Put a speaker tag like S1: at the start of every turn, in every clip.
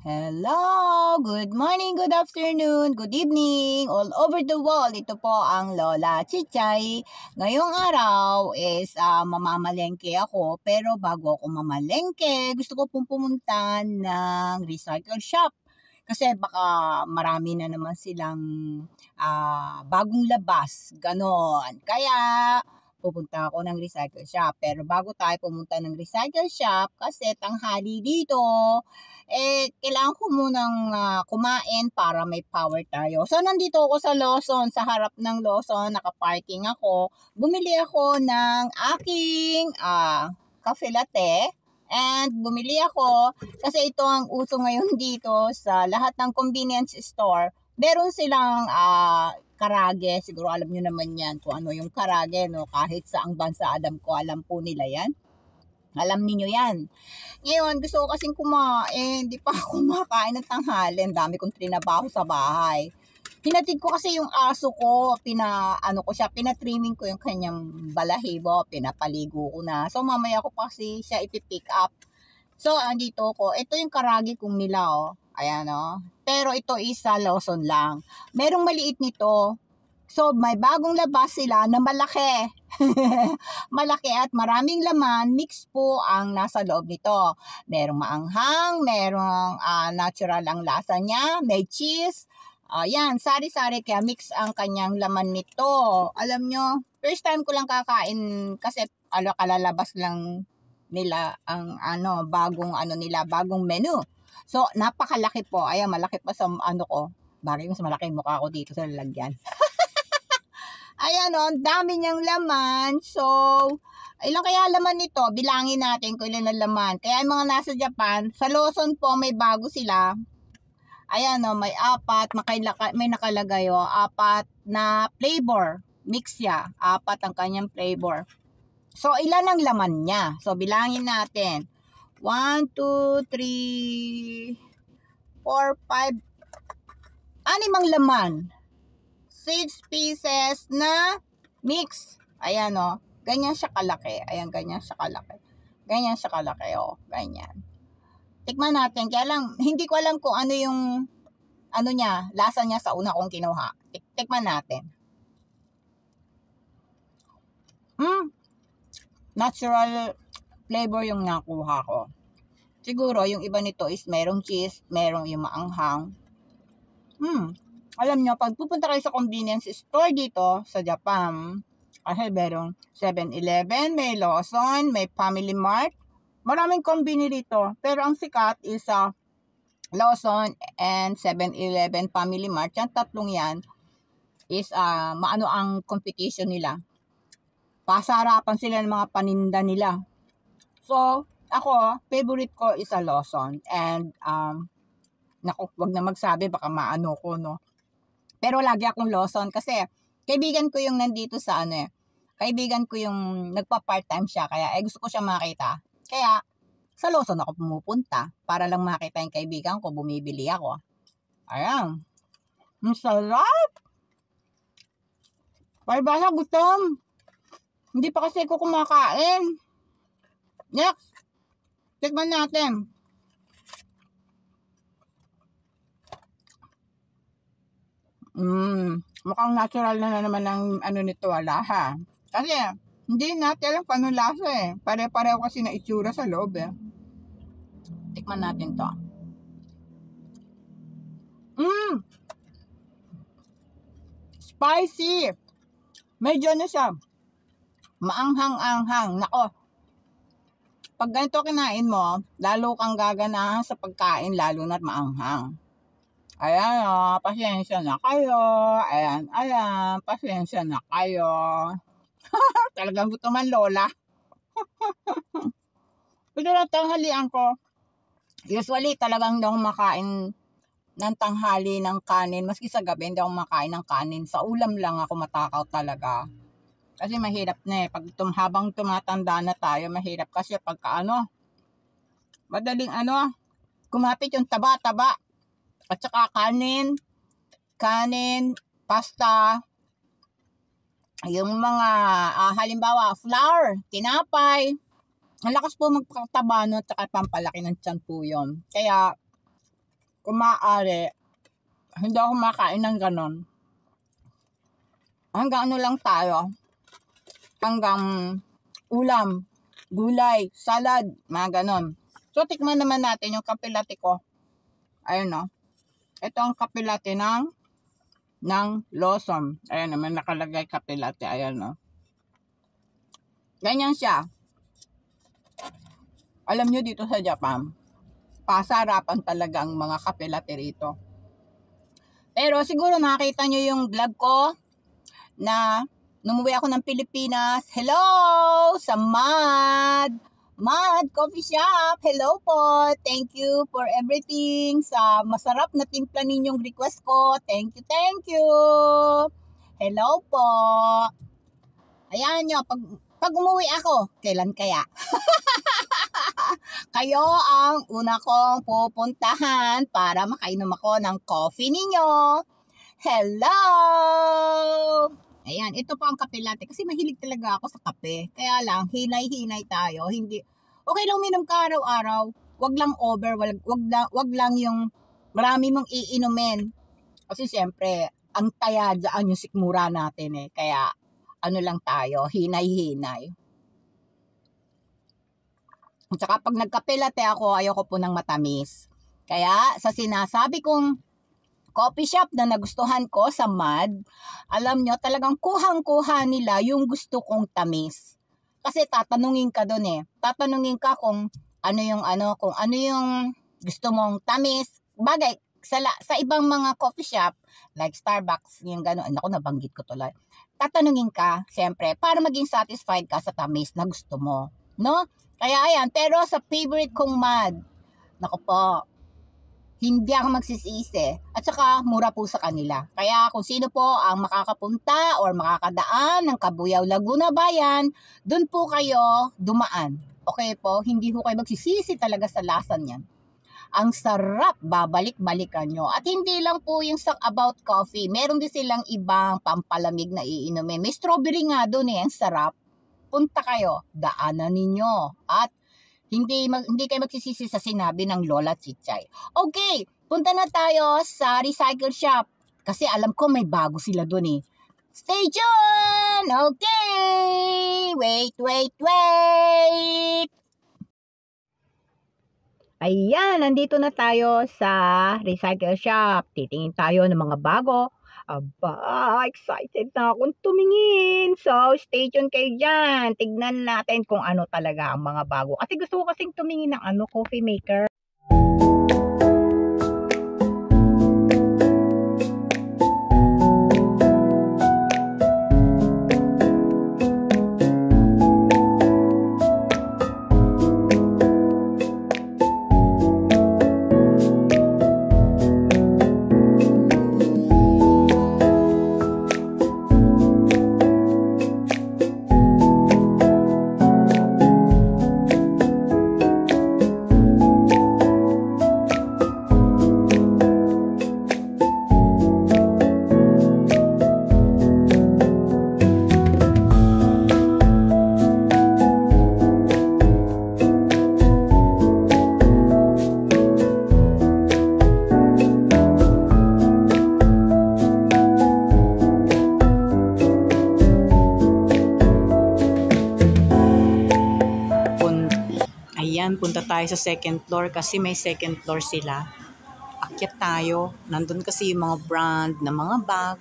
S1: Hello! Good morning, good afternoon, good evening, all over the world. Ito po ang Lola Chichay. Ngayong araw is mamamalengke ako, pero bago ako mamalengke, gusto ko pong pumunta ng recycle shop. Kasi baka marami na naman silang bagong labas, ganon. Kaya pupunta ako ng recycle shop. Pero bago tayo pumunta ng recycle shop, kasi tanghali dito, kailangan ko munang kumain para may power tayo. So, nandito ako sa Lawson, sa harap ng Lawson, nakaparking ako. Bumili ako ng aking cafe latte. And bumili ako, kasi ito ang uso ngayon dito sa lahat ng convenience store. Meron silang karage, siguro alam nyo naman yan kung ano yung karage, no? Kahit sa ang bansa, alam po nila yan. Alam niyo yan. Ngayon, gusto ko kasing kumain. Di pa ako kumakain ng tanghali. Ang dami kong trinabaho sa bahay. Hinatid ko kasi yung aso ko. Pinatrimming ko yung kanyang balahibo. Pinapaligo ko na. So, mamaya ko pa kasi siya ipipick up. So, andito ko. Ito yung karagi kong nila, oh. Ayan, oh. Pero ito isa Lawson lang. Merong maliit nito. So, may bagong labas sila na malaki. Malaki at maraming laman. Mix po ang nasa loob nito. Merong maanghang, merong natural ang lasa niya, may cheese. Yan, sari-sari kaya mix ang kanyang laman nito. Alam nyo, first time ko lang kakain kasi kalalabas lang nila ang bagong menu. So, napakalaki po. Ayan, malaki pa sa ko. Bagay mas malaki yung mukha ko dito sa lalagyan. Ayan o, dami niyang laman. So, ilang kaya laman nito? Bilangin natin kung ilan ang laman. Kaya yung mga nasa Japan, sa Lawson po may bago sila. Ayan o, may apat, may nakalagay o, apat na flavor. Mix siya, apat ang kanyang flavor. So, ilan ang laman niya? So, bilangin natin. 1, 2, 3, 4, 5, 6 ang laman. 6 pieces na mix. Ayan o. Ganyan siya kalaki. Ayan, ganyan siya kalaki. Ganyan siya kalaki o. Ganyan. Tikman natin. Kaya lang, hindi ko alam kung ano yung lasa niya sa una kong kinuha. Tikman natin. Natural flavor yung nakuha ko. Siguro, yung iba nito is merong cheese, merong yung maanghang. Alam nyo, pag pupunta kayo sa convenience store dito sa Japan, kasi merong 7-Eleven, may Lawson, may Family Mart. Maraming combini dito. Pero ang sikat is Lawson and 7-Eleven Family Mart. Yan, tatlong yan is maano ang competition nila. Pasarapan sila ng mga paninda nila. So, ako, favorite ko is Lawson. And, wag na magsabi, baka maano ko, no? Pero lagi akong Lawson kasi kaibigan ko yung nandito sa kaibigan ko yung nagpa-part-time siya, kaya gusto ko siya makita. Kaya, sa Lawson ako pumupunta para lang makita yung kaibigan ko, bumibili ako. Ayan. Ang sarap! Paribasa gutom. Hindi pa kasi ako kumakain. Next! Tikman natin. Mukhang natural na naman ang nito, ha. Kasi, hindi natin alam kung anong lasa Pare-pareho kasi na itsura sa loob Tikman natin to. Spicy! Medyo siya. Maanghang-anghang. Nako. Pag ganito kinain mo, lalo kang gaganahan sa pagkain, lalo na't maanghang. Ayan pasensya na kayo. Ayan, pasensya na kayo. Talagang gutuman, Lola. Pero na tanghalian ko, usually talagang hindi ako makain ng tanghali ng kanin. Maski sa gabi, hindi ako makain ng kanin. Sa ulam lang ako matakaw talaga. Kasi mahirap na Pag habang tumatanda na tayo, mahirap kasi pagka madaling kumapit yung taba-taba. At saka kanin, pasta, yung mga halimbawa flour, tinapay. Ang lakas po magpakataba at saka pampalaki ng tiyan po yun. Kaya kung maaari, hindi ako makain ng ganon. Hanggang ano lang tayo, hanggang ulam, gulay, salad, mga ganon. So, tikman naman natin yung kape latte ko. Ayun no. Ito ang kape latte ng Lawson. Ayan naman nakalagay kape latte. Ayan no. Ganyan siya. Alam nyo dito sa Japan, pasarapan talaga ang mga kape latte rito. Pero siguro nakita nyo yung vlog ko na numuwi ako ng Pilipinas. Hello! Sa Mad Coffee Shop. Hello po. Thank you for everything. Sa masarap na timpla ninyong request ko. Thank you, thank you. Hello po. Ayan nyo, pag umuwi ako, kailan kaya? Kayo ang una kong pupuntahan para makainom ako ng coffee ninyo. Hello! Ayan, ito po ang kape latte. Kasi mahilig talaga ako sa kape. Kaya lang, hinay-hinay tayo. Hindi, okay lang uminom ka araw-araw. Wag lang over, wag lang yung marami mong iinumin. Kasi siyempre, ang taya dyan yung sikmura natin eh. Kaya, ano lang tayo, hinay-hinay. At saka pag nagkape latte ako, ayoko po ng matamis. Kaya, sa sinasabi kong coffee shop na nagustuhan ko sa Mad, alam nyo, talagang kuhang-kuha nila yung gusto kong tamis. Kasi tatanungin ka doon eh. Tatanungin ka kung ano yung gusto mong tamis. Bagay, sa ibang mga coffee shop, like Starbucks, yung gano'n, ako nabanggit ko tuloy. Tatanungin ka, siyempre, para maging satisfied ka sa tamis na gusto mo. No? Kaya ayan, pero sa favorite kong Mad, naku po, hindi ako magsisisi. At saka, mura po sa kanila. Kaya kung sino po ang makakapunta or makakadaan ng Cabuyao, Laguna Bayan, dun po kayo dumaan. Okay po? Hindi po kayo magsisisi talaga sa lasa niyan. Ang sarap, babalik-balikan nyo. At hindi lang po yung about coffee. Meron din silang ibang pampalamig na iinumin. May strawberry nga dun eh, ang sarap. Punta kayo, daanan ninyo. At hindi kayo magsisisi sa sinabi ng Lola Chichay. Okay, punta na tayo sa recycle shop. Kasi alam ko may bago sila dun eh. Stay tuned! Okay! Wait! Ayan, nandito na tayo sa recycle shop. Titingin tayo ng mga bago. Aba, excited na akong tumingin. So, stay tuned kayo dyan. Tignan natin kung ano talaga ang mga bago. Kasi gusto ko kasing tumingin ng coffee maker. Ayan, punta tayo sa second floor kasi may second floor sila. Akyat tayo. Nandun kasi yung mga brand na mga bag.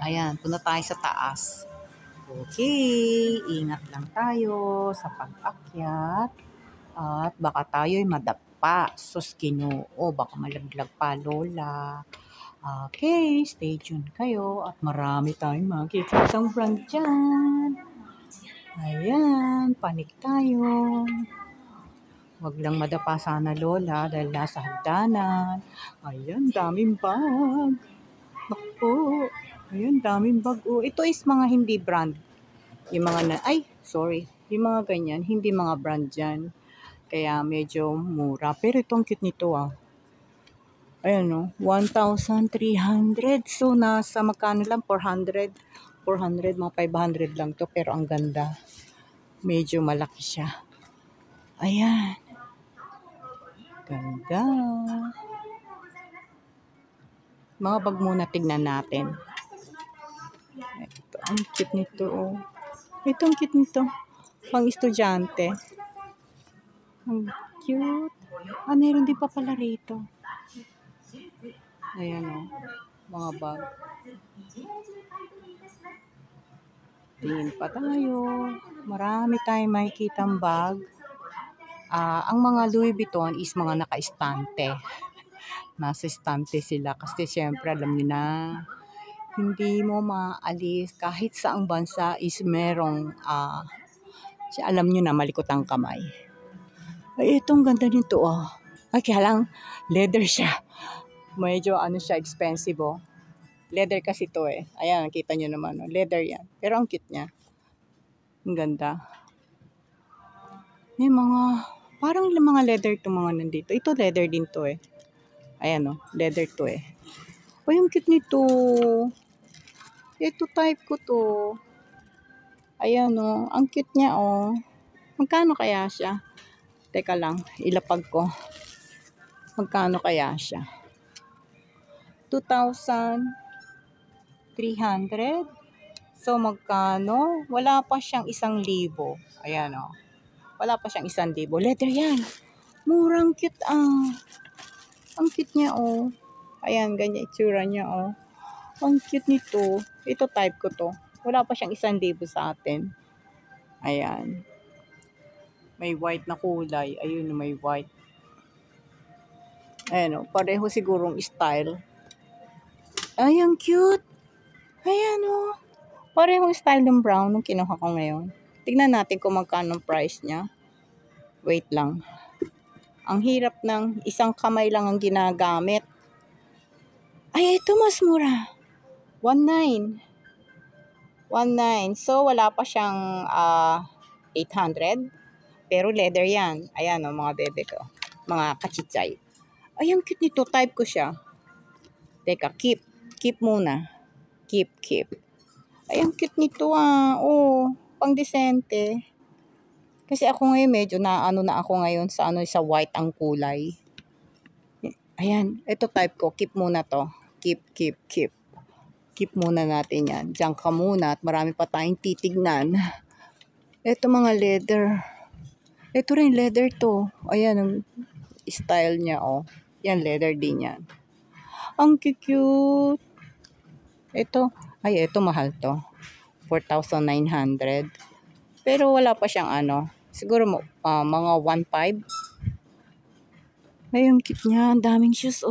S1: Ayan, punta tayo sa taas. Okay, ingat lang tayo sa pag-akyat. At baka tayo'y madapa. Sus, Ginoo, baka malaglag pa, Lola. Okay, stay tuned kayo. At marami tayong makikita ng brand dyan. Ayan, panik tayo. Wag lang madapa sana, Lola, dahil nasa hagdanan. Ayan, daming bag. Naku, ayan, daming bag. Oh, ito is mga hindi brand. Yung mga yung mga ganyan, hindi mga brand dyan. Kaya medyo mura. Pero itong cute nito ah. Ayan no, 1,300. So, nasa magkano lang? 400, mga 500 lang to. Pero ang ganda. Medyo malaki siya. Ayan. Ganda. Mga bag muna tignan natin. Ito, ang cute nito. Oh. Ito, ang cute nito. Pang estudyante. Ang cute. Meron din pa pala rito. Ayan o. Mga bag. Tingin pa tayo. Marami tayong makikitang bag. Ang mga Louis Vuitton is mga naka-estante. Nasa estante sila kasi syempre alam niyo na hindi mo maalis kahit saang bansa is merong alam niyo na malikot ang kamay. Ay, itong ganda nito Ay, kaya lang leather siya. Medyo siya expensive Leather kasi to Ayan, kita niyo naman leather yan. Pero ang cute niya. Ang ganda. May parang mga leather itong mga nandito. Ito leather din to Ayan leather to Ay, ang cute nito. Ito type ko to. Ayan ang cute niya Magkano kaya siya? Teka lang, ilapag ko. Magkano kaya siya? 2,300. So, magkano? Wala pa siyang 1,000. Ayan Wala pa siyang 1,000. Leather yan. Murang cute Ang cute niya Ayan, ganyan itsura niya Ang cute nito. Ito type ko to. Wala pa siyang 1,000 sa atin. Ayan. May white na kulay. Ayun, may white. Ayan pareho sigurong style. Ay, ang cute. Ayan Parehong style ng brown nung kinuha ko ngayon. Tignan natin kung magkano price niya. Wait lang. Ang hirap ng isang kamay lang ang ginagamit. Ay, ito mas mura. 1,900. 1,900. So, wala pa siyang 800. Pero leather yan. Ayan mga bebe ko. Mga kachitsay. Ay, ang cute nito. Type ko siya. Teka, keep. Keep muna. Keep. Ay, ang cute nito pang decente. Kasi ako ngayon medyo na ako ngayon sa white ang kulay. Ayan, ito type ko. Keep muna to. Keep. Keep muna natin yan. Diyan ka muna at marami pa tayong titignan. Ito mga leather. Ito rin leather to. Ayan ang style niya Yan leather din yan. Ang cute. Ito mahal to. 4,900. Pero wala pa siyang siguro mga 1,500. Ay, ang cute niya. Ang daming shoes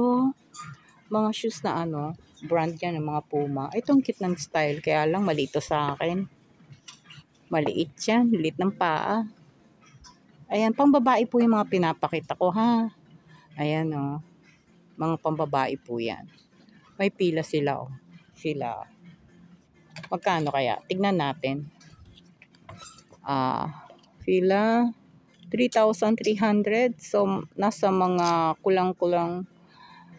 S1: Mga shoes na brand yan ng mga Puma. Itong cute ng style. Kaya lang maliit to sa akin. Maliit yan. Liit ng paa. Ayan, pang babae po yung mga pinapakita ko Ayan mga pambabae po yan. May pila sila Sila. Magkano kaya? Tignan natin. Pila 3,300. So, nasa mga kulang-kulang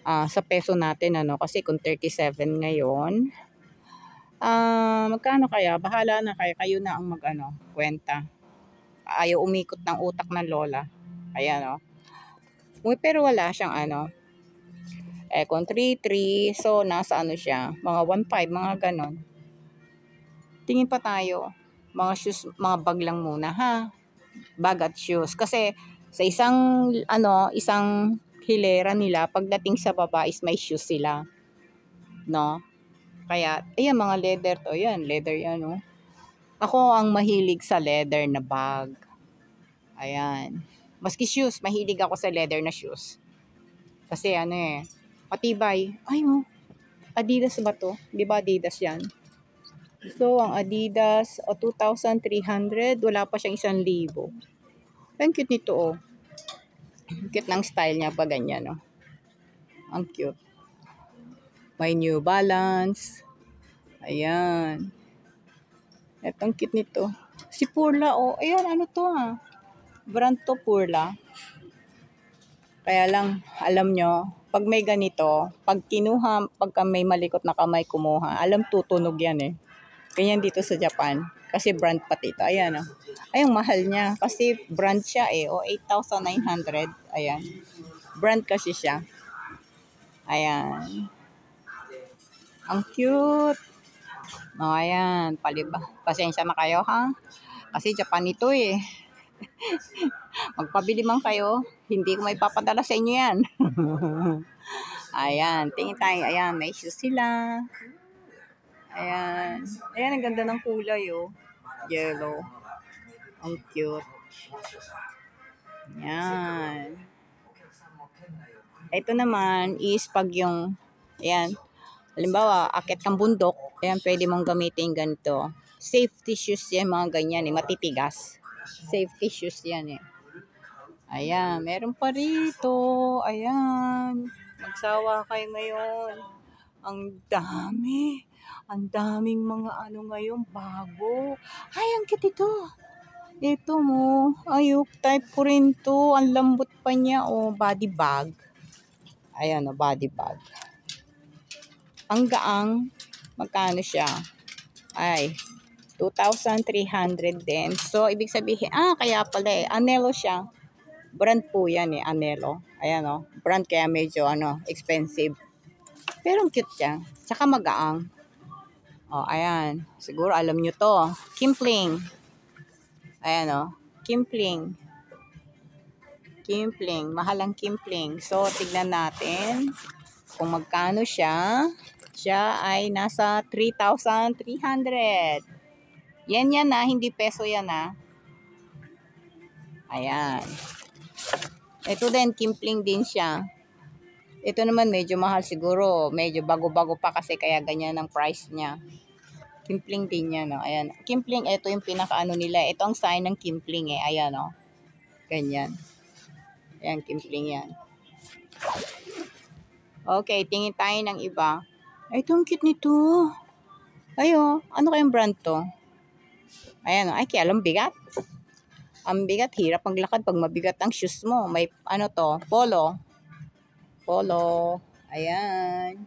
S1: sa peso natin kasi kung 37 ngayon. Magkano kaya? Bahala na kayo na ang kwenta. Ayaw umikot ng utak ng lola. Ayan pero wala siyang kung 3,300, so nasa siya, mga 1,500, mga ganon. Tingin pa tayo. Mga shoes, mga bag lang muna Bag at shoes. Kasi sa isang hilera nila, pagdating sa baba is may shoes sila. Kaya, ayan mga leather to. Ayan, leather yan Ako ang mahilig sa leather na bag. Ayan. Maski shoes, mahilig ako sa leather na shoes. Kasi matibay. Ay Adidas ba to? Di ba Adidas yan? So, ang Adidas 2,300. Wala pa siyang 1,000. Ang cute nito Cute ng style niya pa ganyan Ang cute. May New Balance. Ayan. Etong cute nito. Si Purla Ayan, ano to Brand to Purla. Kaya lang, alam nyo, pag may ganito, pagka may malikot na kamay kumuha, alam tutunog yan Ganyan dito sa Japan. Kasi brand pati ito. Ayan Ayang mahal niya. Kasi brand siya 8,900. Ayan. Brand kasi siya. Ayan. Ang cute. O, ayan. Pasensya na kayo, ha? Kasi Japan ito, eh. Magpabili man kayo, hindi ko may papadala sa inyo yan. Ayan, tingin tayo. Ayan, may shoes sila. Ayan. Ayan, ang ganda ng kulay, oh. Yellow. Ang cute. Ayan. Ito naman is pag yung, ayan, halimbawa, akit kang bundok, ayan, pwede mong gamitin ganito. Safety shoes yan, mga ganyan, eh, matitigas. Safety shoes yan, eh. Ayan, meron pa rito. Ayan. Magsawa kayo ngayon. Ang dami. Ang daming mga ano ngayon, bago. Ay, ang cute ito. Ito mo. Ayok, type ko rin to. Ang lambot pa niya. Oh, body bag. Ayan, oh, body bag. Ang gaang. Magkano siya? Ay, 2,300 din. So, ibig sabihin, kaya pala eh. Anelo siya. Brand po yan eh, Anelo. Ayan o, brand kaya medyo expensive. Pero ang cute siya. Tsaka magaang. O, ayan. Siguro alam nyo to. Kimpling. Ayan o, Kimpling. Kimpling. Mahal ang Kimpling. So, tignan natin kung magkano siya. Siya ay nasa 3,300. Yan na, hindi peso yan ha. Ayan. Ito din, Kimpling din siya. Ito naman medyo mahal siguro. Medyo bago-bago pa kasi kaya ganyan ang price niya. Kimpling din yan, no? Ayan. Kimpling, ito yung pinakaano nila. Ito ang sign ng Kimpling eh. Ayan, no? Ganyan. Ayan, Kimpling yan. Okay, tingin tayo ng iba. Ay, ito ang cute nito. Ayo, ano kayang brand to? Ayan, ay, kaya alam bigat. Ang bigat, hirap maglakad pag mabigat ang shoes mo. May ano to, Polo. Polo. Ayan.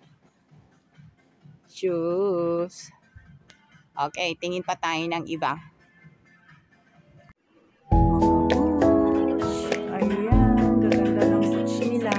S1: Shoes. Okay, tingin pa tayo ng iba. Ayan, gaganda ng boots nila.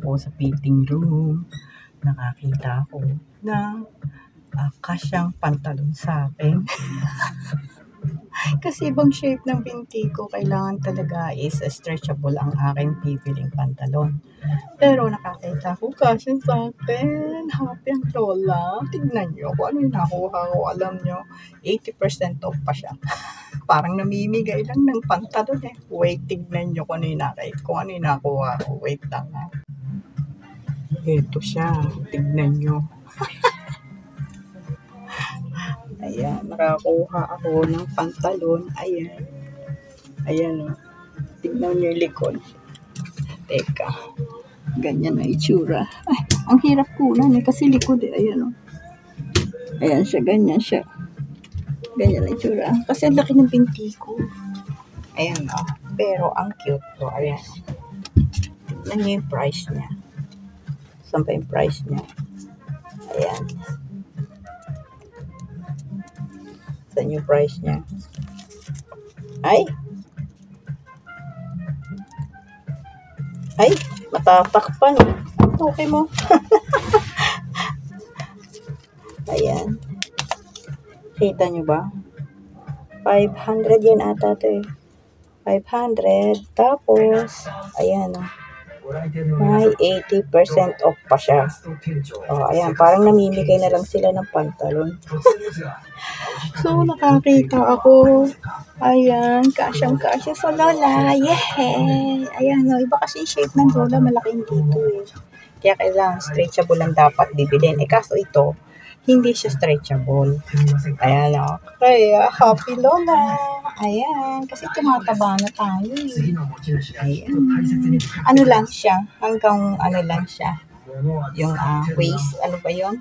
S1: ako sa fitting room. Nakakita ako ng kasyang pantalon sa akin. Kasi ibang shape ng binti ko, kailangan talaga is stretchable ang aking pipiling pantalon. Pero nakakita ko kasya sa akin. Happy ang lola. Tignan nyo kung ano yung nakuha ko. Alam nyo, 80% off pa siya. Parang namimigay lang ng pantalon eh. Wait, tignan nyo kung ano yung nakuha ko. Wait lang ha. Ito siya. Tignan nyo. Ayan, nakakuha ako ng pantalon. Ayan. Ayan o. Tignan nyo yung likod. Teka. Ganyan na itsura. Ay, ang hirap kunan eh. Kasi likod eh. Ayan o. Ayan siya. Ganyan siya. Ganyan na itsura. Kasi ang laki ng binti ko. Ayan o. Pero ang cute to. Ayan o. Tignan nyo yung price niya. Saan pa yung price niya? Ayan. Saan yung price niya? Ay! Ay! Matatakpan. Okay mo. Ayan. Kita nyo ba? 500 yan ata ito eh. 500. Tapos, ayan o. May 80% off pa siya. Oh, ayan. Parang namimigay na lang sila ng pantalon. So, nakakita ako. Ayan. Kasyang-kasya sa lola. Yay! Ayan o. Iba kasi yung shape ng lola. Malaking dito eh. Kaya kailangan stretchable lang dapat bibilin. Eh kaso ito, hindi siya stretchable. Ayan o. Kaya happy lola. Ayan. Kasi tumataba na tayo eh. Ayan. Ano lang siya. Hanggang ano lang siya. Yung waist. Ano ba yun?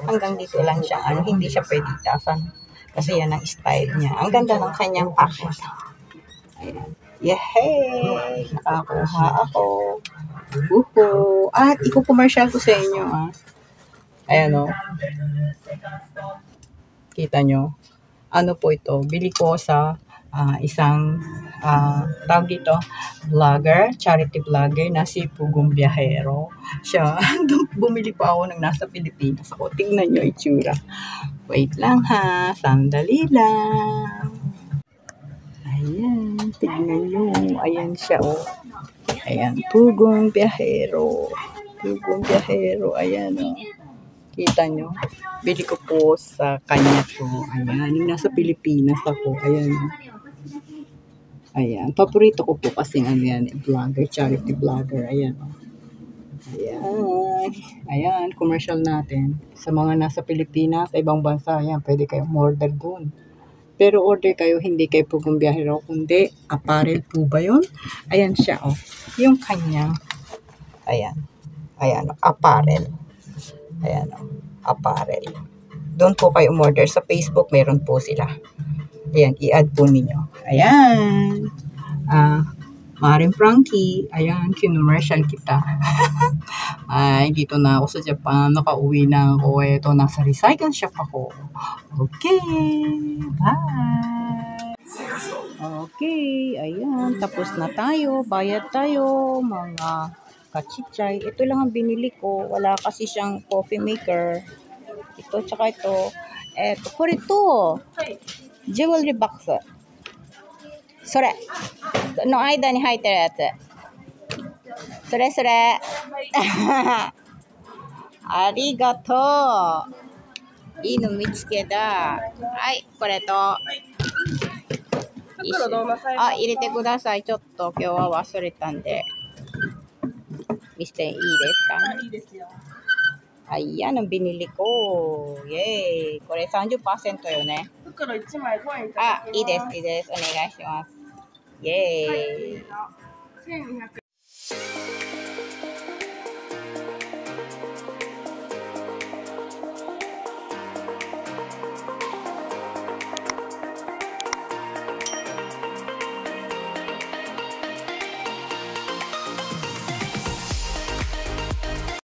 S1: Hanggang dito lang siya. Ano, hindi siya pwede itasan. Kasi yan ang style niya. Ang ganda ng kanyang packet. Ayan. Yehey! Nakakuha ako. Uho! At iko-commercial ko sa inyo Ayan o. Kita nyo. Ano po ito? Bili ko sa isang tawag dito, vlogger, charity vlogger na si Pugong Biyahero. Siya, bumili pa ako ng nasa Pilipinas ako. Tingnan nyo itsura. Wait lang ha. Sandali lang. Ayan. Tignan nyo. Ayan siya o. Ayan. Pugong Biyahero. Pugong Biyahero. Ayan o. Kita nyo. Bili ko po sa kanya to. Ayan. Yung nasa Pilipinas ako. Ayan. Ayan. Paborito ko po kasi yan. Vlogger. Charity vlogger. Ayan o. Ayan. Ayan. Commercial natin. Sa mga nasa Pilipinas, sa ibang bansa. Ayan. Pwede kayong order doon. Pero order kayo, hindi kayo Pugong Biyahero, kundi apparel po ba yun? Ayan siya, oh. Yung kanyang, ayan. Ayan, apparel. Ayan, oh. Apparel. Doon po kayo umorder. Sa Facebook, meron po sila. Ayan, i-add po ninyo. Ayan. Maring Frankie. Ayan, kinumercial kita. Ay, dito na ako sa Japan. Nakauwi na ako. Ito, nasa recycle shop ako. Okay. Bye. Okay. Ayan. Tapos na tayo. Bayad tayo. Mga kachichay. Ito lang ang binili ko. Wala kasi siyang coffee maker. Ito, tsaka ito. Eto, for ito. Jewelry box. それの間に入ってるやつ。それそれ。ありがとう。いいの見つけた。はい、これと。入れてください。ちょっと今日は忘れたんで。見せていいですか？いいですよ。Ayan ang binili ko. Yay! これ 30% よね。袋1枚コインいただきます。いいです、いいです。お願いします。イエーイ。1200円。